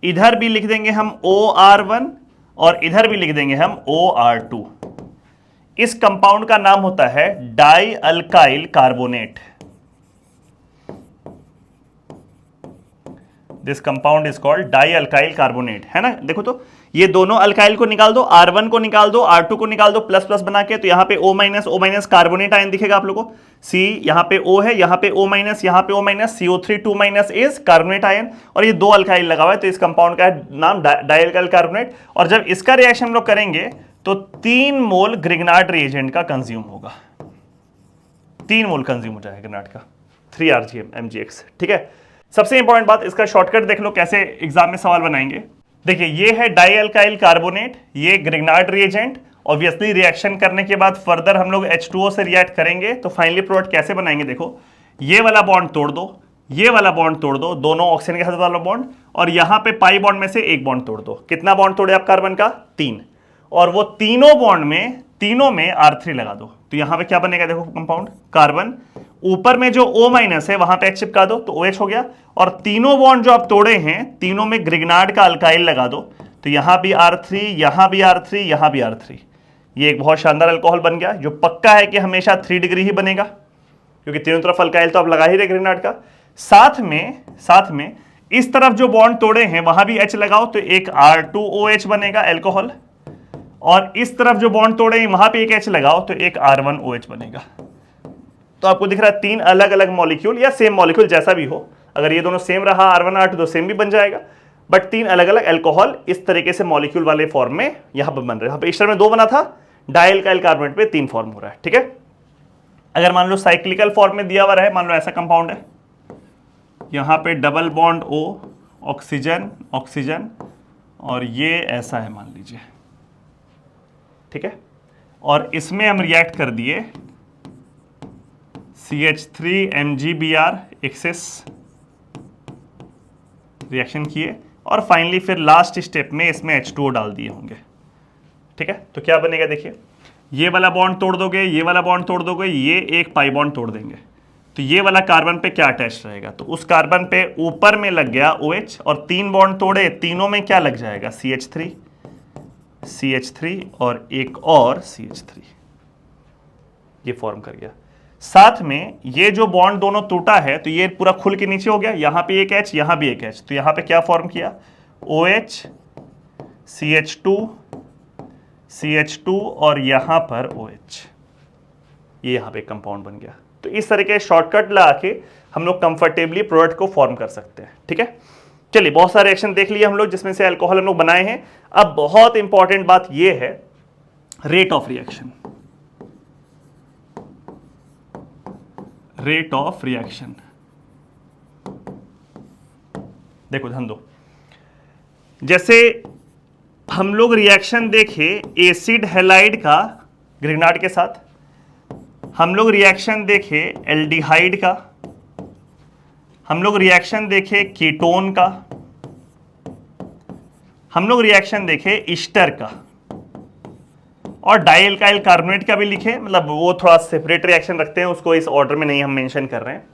इधर भी लिख देंगे हम OR1 और इधर भी लिख देंगे हम OR2। इस कंपाउंड का नाम होता है die alkyl carbonate. This compound is called die alkyl carbonate, है ना। देखो तो ये दोनों अल्काइल को निकाल दो, R1 को निकाल दो, R2 को निकाल दो, प्लस प्लस बना के, तो यहां पे O- कार्बोनेट आयन दिखेगा आप लोगों को। C यहां पे O है, यहां पे O-, यहां पे O-, CO3 2- is carbonate ion, और ये 2 अल्काइल लगा हुआ है, तो इस कंपाउंड का नाम डाई अल्काइल कार्बोनेट। और जब इसका रिएक्शन हम लोग करेंगे तो 3 मोल ग्रिग्नार्ड रिएजेंट का कंज्यूम होगा, 3 मोल कंज्यूम हो जाएगा ग्रिग्नार्ड का, 3RGMgX, ठीक है। सबसे इंपॉर्टेंट बात, इसका शॉर्टकट देख लो कैसे एग्जाम में सवाल बनाएंगे। देखिए ये है डाई अल्काइल कार्बोनेट, ये ग्रिग्नार्ड रिएजेंट। ऑब्वियसली रिएक्शन करने के बाद फर्दर हम लोग H2O से रिएक्ट करेंगे, तो फाइनली प्रोडक्ट कैसे बनाएंगे, देखो ये वाला बॉन्ड तोड़ दो, ये वाला बॉन्ड तोड़ दो, दोनों ऑक्सीजन के साथ वाला बॉन्ड, और यहां पे पाई बॉन्ड में से एक बॉन्ड तोड़ दो। कितना बॉन्ड तोड़े आप कार्बन का, 3, और वो तीनों बॉन्ड में तीनों में R3 लगा दो, तो यहां पे क्या बनेगा, देखो कंपाउंड कार्बन, ऊपर में जो O- है वहां पे H चिपका दो तो OH हो गया, और तीनों बॉन्ड जो आप तोड़े हैं तीनों में ग्रिग्नार्ड का अल्काइल लगा दो, तो यहां भी R3, यहां भी R3, यहां भी R3। ये एक बहुत शानदार अल्कोहल बन गया, जो पक्का है कि हमेशा 3 डिग्री ही बनेगा, क्योंकि तीनों तरफ अल्काइल तो आप लगा ही रहे ग्रिग्नार्ड का। साथ में इस तरफ जो बॉन्ड तोड़े हैं वहां भी H लगाओ, तो एक R2OH बनेगा अल्कोहल, और इस तरफ जो बॉन्ड तोड़े हैं वहां पे एक H लगाओ, तो एक R1OH बनेगा। तो आपको दिख रहा है 3 अलग अलग मॉलिक्यूल, या सेम मॉलिक्यूल जैसा भी हो, अगर ये दोनों सेम रहा R1 R2 तो सेम भी बन जाएगा, बट 3 अलग अलग अल्कोहल इस तरीके से मॉलिक्यूल वाले फॉर्म में यहां पर बन रहे हैं। यहां पे ईस्टर में 2 बना था, डाई अल्काइल कार्बोनेट पे 3 फॉर्म हो रहा है, ठीक है। अगर मान लो साइक्लिकल फॉर्म में दिया हुआ है, मान लो ऐसा कंपाउंड है, यहां पे double bond O, oxygen oxygen, और ये ऐसा है मान लीजिए, ठीक है, और इसमें हम रिएक्ट कर दिए CH3 MgBr एक्सेस रिएक्शन किए और फाइनली फिर लास्ट स्टेप में इसमें H2O डाल दिए होंगे। ठीक है, तो क्या बनेगा देखिए, ये वाला बॉन्ड तोड़ दोगे, ये वाला बॉन्ड तोड़ दोगे, ये एक पाई बॉन्ड तोड़ देंगे, तो ये वाला कार्बन पे क्या अटैच रहेगा, तो उस कार्बन पे ऊपर में लग गया OH और 3 बॉन्ड तोड़े, तीनों में क्या लग जाएगा CH3 CH3 और एक और CH3, ये फॉर्म कर गया। साथ में ये जो बॉन्ड दोनों टूटा है तो ये पूरा खुल के नीचे हो गया, यहां पे एक H यहां भी एक H, तो यहां पे क्या फॉर्म किया OH CH2 और यहां पर OH, ये यहां पे कंपाउंड बन गया। तो इस तरह के शॉर्टकट लगा के हम लोग कंफर्टेबली प्रोडक्ट को फॉर्म कर सकते हैं। ठीक है, चलिए बहुत सारे रिएक्शन देख लिए हम लोग जिसमें से अल्कोहल हम लोग बनाए हैं। अब बहुत इंपॉर्टेंट बात ये है rate of reaction. Rate of reaction देखो ध्यान दो, जैसे हम लोग रिएक्शन देखे एसिड हैलाइड का ग्रिग्नार्ड के साथ, हम लोग रिएक्शन देखे एल्डिहाइड का, हम लोग रिएक्शन देखे कीटोन का, हम लोग रिएक्शन देखे ईस्टर का और डाइएल्काइल कार्बोनेट का भी लिखे, मतलब वो थोड़ा सेपरेट रिएक्शन रखते हैं, उसको इस ऑर्डर में नहीं हम मेंशन कर रहे हैं।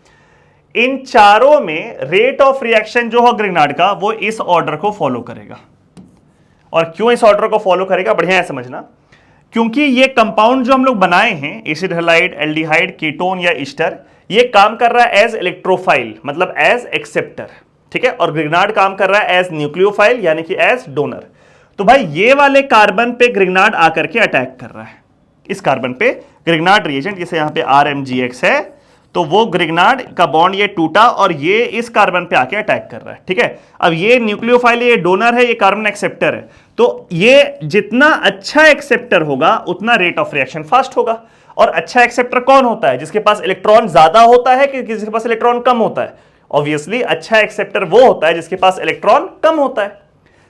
इन चारों में रेट ऑफ रिएक्शन जो हो ग्रिग्नार्ड का वो इस ऑर्डर को फॉलो करेगा। और क्यों इस ऑर्डर को फॉलो करेगा, बढ़िया है समझना, क्योंकि ये कंपाउंड जो हम लोग बनाए हैं एसिड हैलाइड, एल्डिहाइड, कीटोन या ईस्टर, ये काम कर रहा है एज इलेक्ट्रोफाइल मतलब एज एक्सेप्टर। ठीक है, और ग्रिग्नार्ड काम कर रहा है एज न्यूक्लियोफाइल यानी कि एज डोनर। तो भाई ये वाले कार्बन पे ग्रिग्नार्ड आकर के अटैक कर रहा है, इस कार्बन पे ग्रिग्नार्ड रिएजेंट, जैसे यहां पे RMgX है, तो वो ग्रिग्नार्ड का बॉन्ड ये टूटा और ये इस कार्बन पे आके अटैक कर रहा है। ठीक है, अब ये न्यूक्लियोफाइल, ये डोनर है, ये कार्बन एक्सेप्टर है, तो ये जितना अच्छा एक्सेप्टर होगा उतना रेट ऑफ रिएक्शन फास्ट होगा। और अच्छा एक्सेप्टर कौन होता है, जिसके पास इलेक्ट्रॉन ज्यादा होता है कि जिसके पास इलेक्ट्रॉन कम होता है? ऑब्वियसली अच्छा एक्सेप्टर वो होता है जिसके पास इलेक्ट्रॉन कम होता है।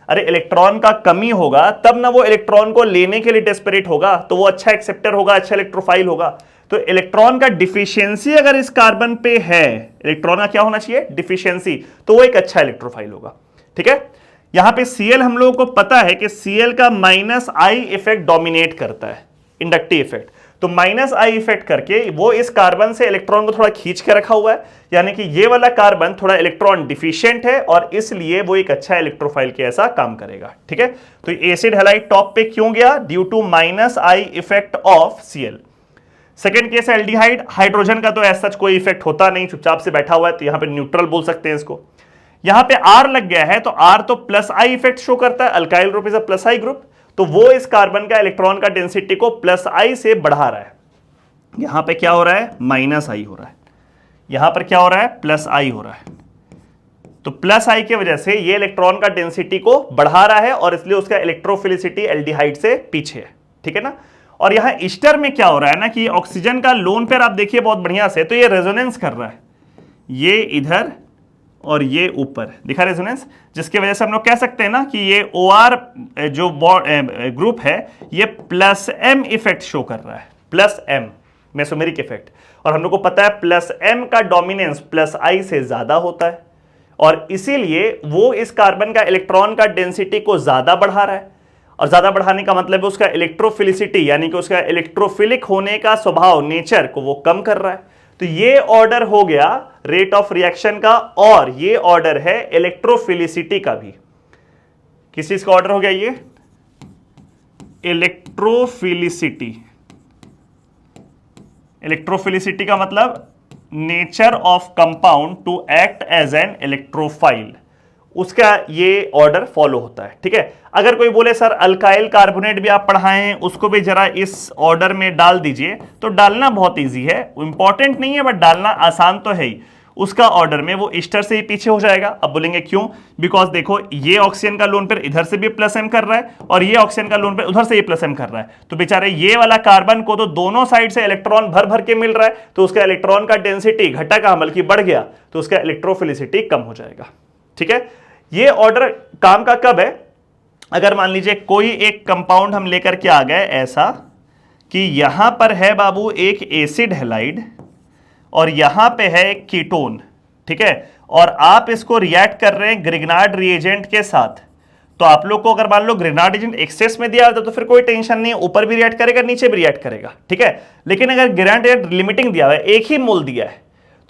अरे इलेक्ट्रॉन का कमी होगा तब ना वो इलेक्ट्रॉन को लेने के लिए डेस्परेट होगा, तो वो अच्छा एक्सेप्टर होगा, अच्छा इलेक्ट्रोफाइल होगा। तो इलेक्ट्रॉन का डिफिशियंसी अगर इस कार्बन पे है, इलेक्ट्रॉन का क्या होना चाहिए, डिफिशियंसी, तो वो एक अच्छा इलेक्ट्रोफाइल होगा। ठीक है, यहां पे Cl हम लोगों को पता है कि Cl का -I इफेक्ट डोमिनेट करता है, इंडक्टिव इफेक्ट, तो -I इफेक्ट करके वो इस कार्बन से इलेक्ट्रॉन को थोड़ा खींच के रखा हुआ है, यानी कि ये वाला कार्बन थोड़ा इलेक्ट्रॉन डिफिशिएंट है और इसलिए वो एक अच्छा इलेक्ट्रोफाइल के ऐसा काम करेगा। ठीक है, तो एसिड हैलाइड टॉप पे क्यों गया, due to -I effect of Cl। Second case है एल्डिहाइड, हाइड्रोजन का तो ऐसा कोई इफेक्ट होता नहीं, चुपचाप से बैठा हुआ है, तो यहां पे न्यूट्रल बोल सकते हैं इसको। यहां पे R लग गया है, तो R तो +I इफेक्ट शो करता है, alkyl group is a +I group, तो वो इस कार्बन का इलेक्ट्रॉन का डेंसिटी को +I से बढ़ा रहा है। यहां पे क्या हो रहा है, -I हो रहा है, यहां पर क्या हो रहा है, +I हो रहा है। तो +I की वजह से ये इलेक्ट्रॉन का डेंसिटी को बढ़ा रहा है और इसलिए उसका इलेक्ट्रोफिलिसिटी एल्डिहाइड से पीछे है। ठीक है ना, और यहां ईस्टर में क्या हो रहा है ना कि ऑक्सीजन का लोन पेयर आप देखिए बहुत बढ़िया से, तो ये रेजोनेंस कर रहा है, ये इधर और ये ऊपर दिखा रेजोनेंस, जिसकी वजह से हम लोग कह सकते हैं ना कि ये OR जो ग्रुप है ये +M इफेक्ट शो कर रहा है, +M मेसोमेरिक इफेक्ट, और हम लोग को पता है +M का डोमिनेंस +I से ज्यादा होता है और इसीलिए वो इस कार्बन का इलेक्ट्रॉन का डेंसिटी को ज्यादा बढ़ा रहा है। और ज्यादा बढ़ाने का मतलब है उसका इलेक्ट्रोफिलिसिटी यानी कि उसका इलेक्ट्रोफिलिक होने का स्वभाव, नेचर को वो कम कर रहा है। तो ये ऑर्डर हो गया रेट ऑफ रिएक्शन का और ये ऑर्डर है इलेक्ट्रोफिलिसिटी का भी। किस चीज का ऑर्डर हो गया, ये इलेक्ट्रोफिलिसिटी। इलेक्ट्रोफिलिसिटी का मतलब nature of compound to act as an electrophile, उसका ये ऑर्डर फॉलो होता है। ठीक है, अगर कोई बोले सर अल्काइल कार्बोनेट भी आप पढ़ाए हैं उसको भी जरा इस ऑर्डर में डाल दीजिए, तो डालना बहुत इजी है, इंपॉर्टेंट नहीं है बट डालना आसान तो है ही। उसका ऑर्डर में वो ईस्टर से ही पीछे हो जाएगा। अब बोलेंगे क्यों, बिकॉज देखो ये ऑक्सीजन का लोन पेयर इधर से भी +M कर रहा है और ये ऑक्सीजन का लोन पेयर उधर से ही +M कर रहा है, तो बेचारे ये वाला कार्बन को तो दोनों साइड से इलेक्ट्रॉन भर भर के मिल रहा है, तो उसका इलेक्ट्रॉन का डेंसिटी घटा का बल्कि बढ़ गया, तो उसका इलेक्ट्रोफिलिसिटी कम हो जाएगा। ठीक है, ये ऑर्डर काम का कब है, अगर मान लीजिए कोई एक कंपाउंड हम लेकर के आ गए ऐसा कि यहां पर है बाबू एक एसिड हैलाइड और यहां पे है एक कीटोन, ठीक है, और आप इसको रिएक्ट कर रहे हैं ग्रिग्नार्ड रिएजेंट के साथ, तो आप लोग को अगर मान लो ग्रिग्नार्ड रिएजेंट एक्सेस में दिया होता तो फिर कोई टेंशन नहीं है, ऊपर भी रिएक्ट करेगा नीचे भी रिएक्ट करेगा, ठीक है। लेकिन अगर ग्रिग्नार्ड रिएजेंट लिमिटिंग दिया हुआ है, एक ही मोल दिया है,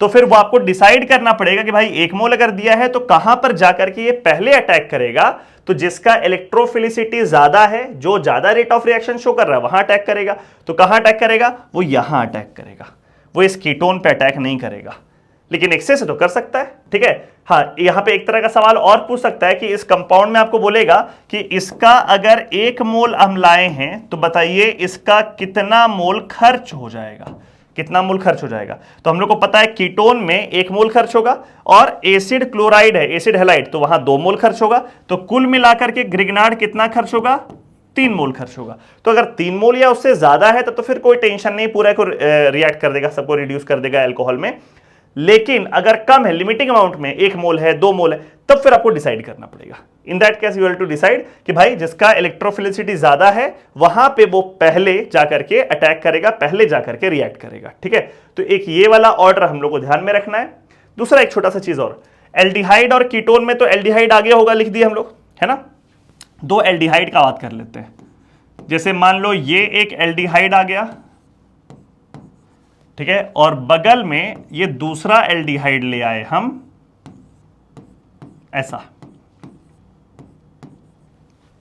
तो फिर वो आपको डिसाइड करना पड़ेगा कि भाई एक मोल अगर दिया है तो कहां पर जाकर के ये पहले अटैक करेगा, तो जिसका इलेक्ट्रोफिलिसिटी ज्यादा है, जो ज्यादा रेट ऑफ रिएक्शन शो कर रहा है वहां अटैक करेगा। तो कहां अटैक करेगा? वो यहां अटैक करेगा, वो इस कीटोन पे अटैक नहीं करेगा। लेकिन एक्सेस से तो कर सकता है, ठीक है। हाँ, यहां पे एक तरह का सवाल और पूछ सकता है कि इस कंपाउंड में आपको बोलेगा कि इसका अगर 1 मोल हम लाए हैं तो बताइए इसका कितना मोल खर्च हो जाएगा, कितना मोल खर्च हो जाएगा। तो हम लोग को पता है कीटोन में 1 मोल खर्च होगा, और एसिड क्लोराइड है, एसिड हैलाइड, तो वहां 2 मोल खर्च होगा। तो कुल मिलाकर के ग्रिग्नार्ड कितना खर्च होगा? 3 मोल खर्च होगा। तो अगर 3 मोल या उससे ज्यादा है तो फिर कोई टेंशन नहीं, पूरा को रिएक्ट कर देगा, सबको रिड्यूस कर देगा अल्कोहल में। लेकिन अगर कम है, लिमिटिंग अमाउंट में 1 मोल है, 2 मोल है, तब फिर आपको डिसाइड करना पड़ेगा। In that case you have to decide कि भाई जिसका इलेक्ट्रोफिलिसिटी ज्यादा है वहां पे वो पहले जाकर के अटैक करेगा, पहले जाकर के रिएक्ट करेगा, ठीक है। तो एक ये वाला ऑर्डर हम लोग को ध्यान में रखना है। दूसरा एक छोटा सा चीज और, एल्डिहाइड और कीटोन में तो एल्डिहाइड आगे होगा, लिख दिया हम लोग, है ना। 2 एल्डिहाइड का बात कर लेते हैं। जैसे मान लो ये एक एल्डिहाइड आ गया, ठीक है, और बगल में ये दूसरा एल्डिहाइड ले आए हम, ऐसा,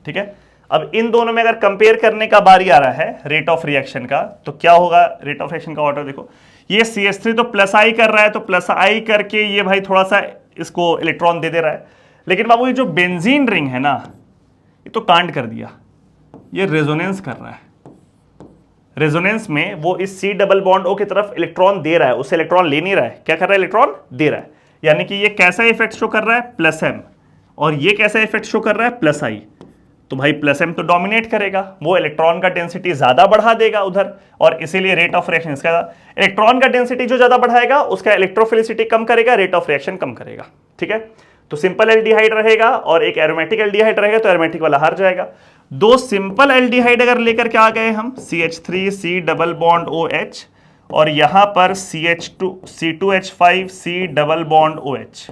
ठीक है। अब इन दोनों में अगर कंपेयर करने का बारी आ रहा है रेट ऑफ रिएक्शन का, तो क्या होगा? रेट ऑफ रिएक्शन का ऑर्डर देखो, ये CH3 तो प्लस आई कर रहा है, तो प्लस आई करके ये भाई थोड़ा सा इसको इलेक्ट्रॉन दे रहा है। लेकिन बाबू ये जो बेंजीन रिंग है ना, ये तो कांड कर दिया, ये रेजोनेंस कर रहा है। रेजोनेंस में वो इस C डबल बॉन्ड O की तरफ इलेक्ट्रॉन दे रहा है, उससे इलेक्ट्रॉन ले नहीं रहा है। क्या कर रहा है? इलेक्ट्रॉन दे रहा है। यानी कि ये कैसा इफेक्ट शो कर रहा है? Plus M। और ये कैसा इफेक्ट शो कर रहा है? Plus I। तो भाई प्लस M तो डोमिनेट करेगा, वो इलेक्ट्रॉन का डेंसिटी ज्यादा बढ़ा देगा उधर, और इसीलिए रेट ऑफ रिएक्शन इसका, इलेक्ट्रॉन का डेंसिटी जो ज्यादा बढ़ाएगा उसका इलेक्ट्रोफिलिसिटी कम करेगा, रेट ऑफ रिएक्शन कम करेगा, ठीक है। तो सिंपल एल्डिहाइड रहेगा और एक एरोमेटिक एल्डिहाइड रहेगा, तो एरोमेटिक वाला हार जाएगा। 2 सिंपल एल्डिहाइड अगर लेकर के आ गए हम, CH3 C double bond OH, और यहां पर CH2 C2H5 C double bond OH।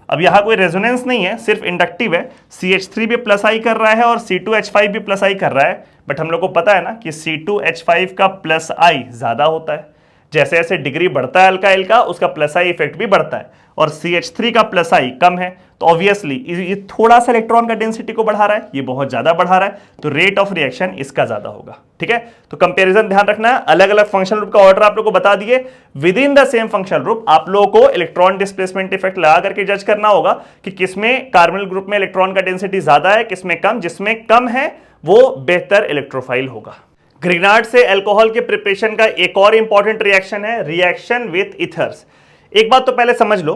अब यहां कोई रेजोनेंस नहीं है, सिर्फ इंडक्टिव है। CH3 भी प्लस आई कर रहा है और C2H5 भी प्लस आई कर रहा है, बट हम लोग को पता है ना कि C2H5 का प्लस आई ज्यादा होता है। जैसे जैसे डिग्री बढ़ता है अल्काइल का, उसका प्लस आई इफेक्ट भी बढ़ता है, और CH3 का प्लस आई कम है, तो ऑब्वियसली ये थोड़ा सा इलेक्ट्रॉन का डेंसिटी को बढ़ा रहा है, ये बहुत ज्यादा बढ़ा रहा है, तो रेट ऑफ रिएक्शन इसका ज्यादा होगा, ठीक है। तो कंपैरिजन ध्यान रखना है, अलग अलग फंक्शनल ग्रुप का ऑर्डर आप लोगों को बता दिए। With in the same functional group आप लोगों को इलेक्ट्रॉन डिस्प्लेसमेंट इफेक्ट लगा करके जज करना होगा कि किसमें कार्बोनिल ग्रुप में इलेक्ट्रॉन का डेंसिटी ज्यादा है, किसमें कम। जिसमें कम है वो बेहतर इलेक्ट्रोफाइल होगा। ग्रिग्नार्ड से अल्कोहल के प्रिपरेशन का एक और इंपॉर्टेंट रिएक्शन है रिएक्शन विथ ईथर्स। एक बात तो पहले समझ लो,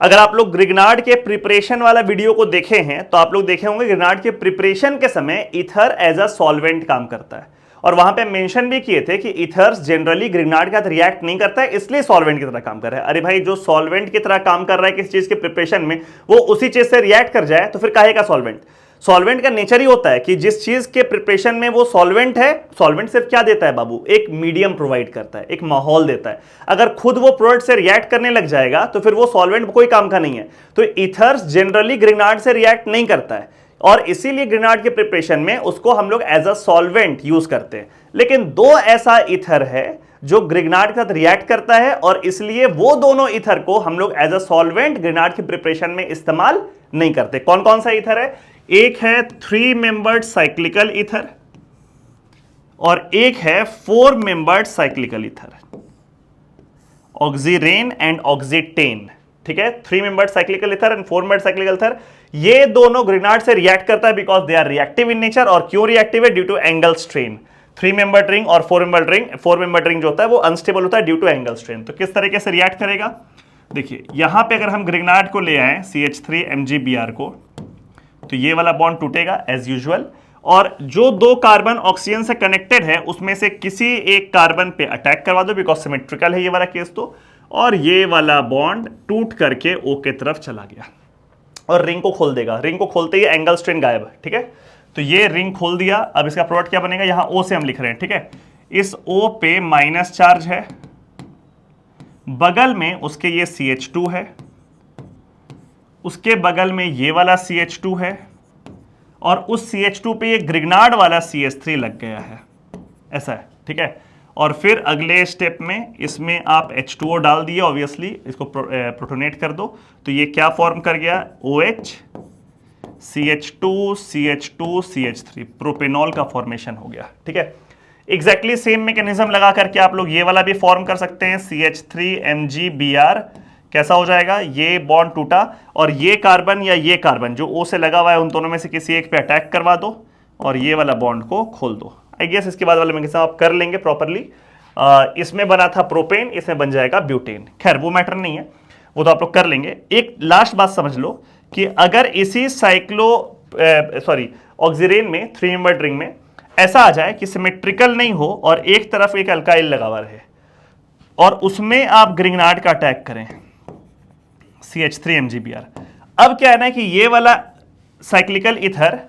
अगर आप लोग ग्रिग्नार्ड के प्रिपरेशन वाला वीडियो को देखे हैं तो आप लोग देखे होंगे ग्रिग्नार्ड के प्रिपरेशन के समय ईथर एज अ सॉल्वेंट काम करता है, और वहां पे मेंशन भी किए थे कि ईथर्स जनरली ग्रिग्नार्ड के साथ रिएक्ट नहीं करता है, इसलिए सॉल्वेंट की तरह काम कर रहा है। अरे भाई, जो सॉल्वेंट की तरह काम कर रहा है किसी चीज के प्रिपरेशन में, वो उसी चीज से रिएक्ट कर जाए तो फिर काहे का सॉल्वेंट? सॉल्वेंट का नेचर ही होता है कि जिस चीज के प्रिपरेशन में वो सॉल्वेंट है, सॉल्वेंट सिर्फ क्या देता है बाबू? एक मीडियम प्रोवाइड करता है, एक माहौल देता है। अगर खुद वो प्रोडक्ट से रिएक्ट करने लग जाएगा तो फिर वो सॉल्वेंट कोई काम का नहीं है। तो ईथर्स जनरली ग्रिग्नार्ड से रिएक्ट नहीं करता है, और इसीलिए ग्रिग्नार्ड के प्रिपरेशन में उसको हम लोग एज अ सॉल्वेंट यूज करते हैं। लेकिन 2 ऐसा ईथर है जो ग्रिग्नार्ड के साथ रिएक्ट करता है, और इसलिए वो दोनों ईथर को हम लोग एज अ सॉल्वेंट ग्रिग्नार्ड के प्रिपरेशन में इस्तेमाल नहीं करते। कौन कौन सा ईथर है? एक है 3 मेंबर्ड साइक्लिकल ईथर, और एक है 4 membered cyclical ether, oxirane and oxetane, ठीक है। 3 membered cyclical ether and 4 membered cyclical ether, ये दोनों ग्रिग्नार्ड से रिएक्ट करता है because they are reactive in nature. और क्यों रिएक्टिव है? Due to angle strain. 3 membered ring और 4 मेंबर्ड रिंग, 4 मेंबर्ड रिंग जो होता है वो अनस्टेबल होता है ड्यू टू एंगल स्ट्रेन। तो किस तरीके से रिएक्ट करेगा? देखिए, यहां पे अगर हम ग्रिग्नार्ड को ले आए CH3 MgBr को, तो ये वाला बॉन्ड टूटेगा एज यूजुअल, और जो 2 कार्बन ऑक्सीजन से कनेक्टेड है उसमें से किसी एक कार्बन पे अटैक करवा दो बिकॉज सिमेट्रिकल है ये वाला केस, तो और ये वाला बॉन्ड टूट करके O के तरफ चला गया और रिंग को खोल देगा। रिंग को खोलते ही एंगल स्ट्रेन गायब, ठीक है। तो ये रिंग खोल दिया। अब इसका प्रोडक्ट क्या बनेगा? यहां O से हम लिख रहे हैं, ठीक है। इस O पे माइनस चार्ज है, बगल में उसके ये CH2 है, उसके बगल में ये वाला CH2 है, और उस CH2 पे ये ग्रिग्नार्ड वाला CH3 लग गया है, ऐसा है, ठीक है। और फिर अगले स्टेप में इसमें आप H2O डाल दिए, ऑब्वियसली इसको प्रोटोनेट कर दो, तो ये क्या फॉर्म कर गया, OH CH2 CH2 CH3, propanol का फॉर्मेशन हो गया, ठीक है। एग्जैक्टली सेम मैकेनिज्म लगा करके आप लोग ये वाला भी फॉर्म कर सकते हैं, CH3MgBr, कैसा हो जाएगा, ये बॉन्ड टूटा और ये कार्बन या ये कार्बन जो O से लगा हुआ है उन दोनों में से किसी एक पे अटैक करवा दो और ये वाला बॉन्ड को खोल दो। आई गेस इसके बाद वाले मैकेनिज्म आप कर लेंगे प्रॉपरली। इसमें बना था प्रोपेन, इसमें बन जाएगा ब्यूटेन, खैर वो मैटर नहीं है, वो तो आप लोग कर लेंगे। एक लास्ट बात समझ लो कि अगर इसी ऑक्सीरेन में 3 मेंबर्ड रिंग में ऐसा आ जाए कि सिमेट्रिकल नहीं हो और एक तरफ एक अल्काइल लगा हुआ रहे और उसमें आप ग्रिग्नार्ड का अटैक करें, CH3MgBr, अब क्या है ना कि ये वाला साइक्लिकल इथर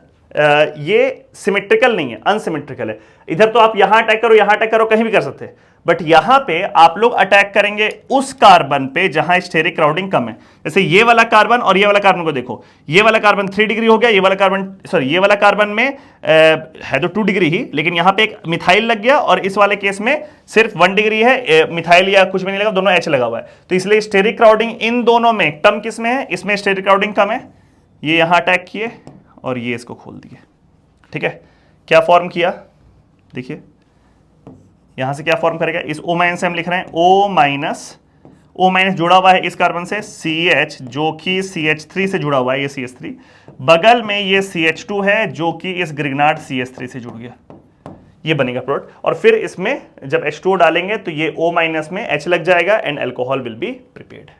ये सिमेट्रिकल नहीं है, अनसिमेट्रिकल है। इधर तो आप यहां अटैक करो, यहां अटैक करो, कहीं भी कर सकते हैं, बट यहां पे आप लोग अटैक करेंगे उस कार्बन पे जहां स्टेरिक क्राउडिंग कम है। जैसे ये वाला कार्बन और ये वाला कार्बन को देखो, ये वाला कार्बन 3 डिग्री हो गया, ये वाला कार्बन में है तो 2 डिग्री ही, लेकिन यहां पे एक मिथाइल लग गया और इस वाले केस में सिर्फ 1 डिग्री है, मिथाइल या कुछ भी नहीं लगा, दोनों H लगा हुआ है, तो इसलिए स्टेरिक क्राउडिंग इन दोनों में कम किस में है, इसमें स्टेरिक क्राउडिंग कम है। ये यहां अटैक किए और ये इसको खोल दिए, ठीक है। क्या फॉर्म किया, देखिए यहां से क्या फॉर्म करेगा, इस O- से हम लिख रहे हैं O- जुड़ा हुआ है इस कार्बन से CH जो कि CH3 से जुड़ा हुआ है, ये CH3, बगल में ये CH2 है जो कि इस ग्रिग्नार्ड CH3 से जुड़ गया, ये बनेगा प्रोडक्ट। और फिर इसमें जब H2O डालेंगे तो ये O- में H लग जाएगा and alcohol will be prepared.